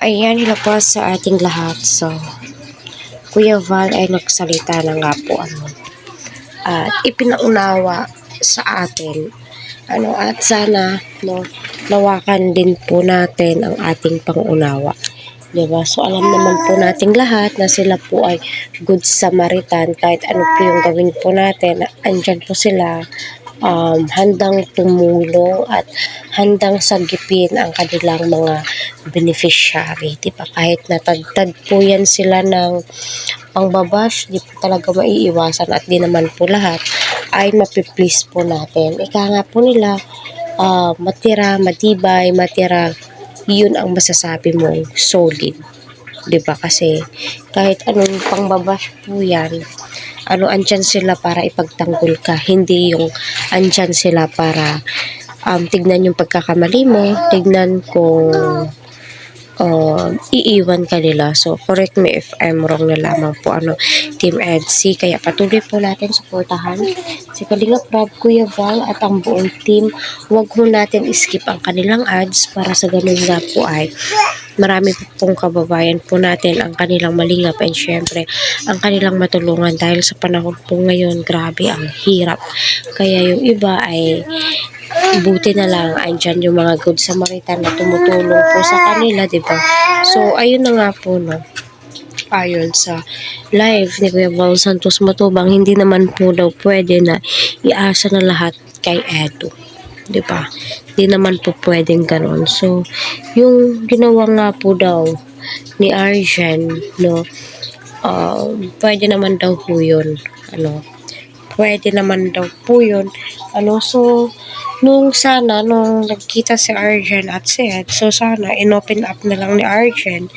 Ayan, hello po sa ating lahat. So, Kuya Val ay nagsalita na nga po at ipinaunawa sa atin at sana nawakan din po natin ang ating pangunawa. Diba? So, alam naman po nating lahat na sila po ay good Samaritan. Kahit ano po yung gawin po natin, andyan po sila handang tumulong at handang sagipin ang kanilang mga beneficiary. Diba? Kahit natagtad po yan sila ng pangbabash, di po talaga maiiwasan at di naman po lahat ay mapiplease po natin. Ika nga po nila, matira, matibay, matira, yun ang masasabi mong solid. Diba? Kasi kahit anong pangbabash po yan, andyan sila para ipagtanggol ka. Hindi yung andyan sila para tignan yung pagkakamali mo, tignan kung iiwan ka nila. So, correct me if I'm wrong na lamang po, Team EDSI. Kaya patuloy po natin suportahan si Kalingap Rab, Kuya Val, at ang buong team. Huwag ho natin skip ang kanilang ads para sa ganun nga po ay marami pong kababayan po natin ang kanilang malingap and syempre ang kanilang matulungan dahil sa panahon po ngayon, grabe ang hirap. Kaya yung iba ay buti na lang andyan yung mga good Samaritan na tumutulong po sa kanila, diba? So, ayun na nga po, ayon sa live ni Kuya Val Santos Matubang, hindi naman po daw pwede na iasa na lahat kay Edu. Diba? Hindi naman po pwedeng ganon. So, yung ginawa nga po daw ni Arjen, pwede naman daw po yun. Pwede naman daw po yun. So, nung nagkita si Arjen at si Ed, so sana inopen up na lang ni Arjen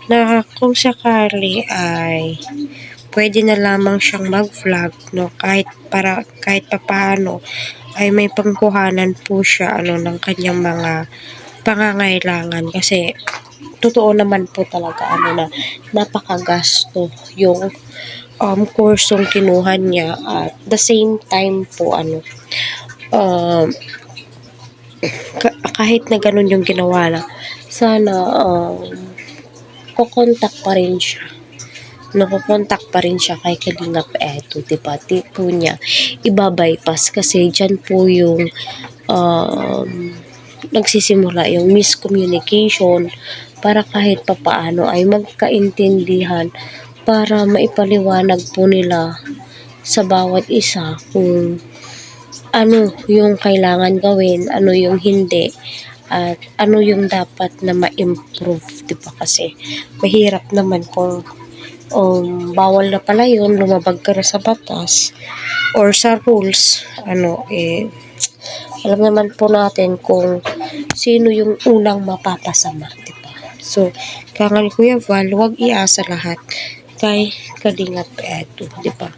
na kung sakali ay pwede na lamang siyang mag-vlog, kahit papaano ay may pangkuhanan po siya ng kanyang mga pangangailangan kasi totoo naman po talaga na napakagasto yung kursong kinuha niya at the same time po kahit na ganun yung ginawa na sana kukontak pa rin siya. Nakukontak pa rin siya kay Kalingap Edu, diba? Di po niya ibabypass kasi dyan po yung nagsisimula yung miscommunication para kahit papaano ay magkaintindihan para maipaliwanag po nila sa bawat isa kung ano yung kailangan gawin, ano yung hindi, at ano yung dapat na ma-improve, diba? Kasi mahirap naman kung bawal na pala yun, lumabag ka na sa batas or sa rules, alam naman po natin kung sino yung unang mapapasama, diba? So, kaya nga ni Kuya Val, huwag iasa lahat kay Kalingap Edu, diba?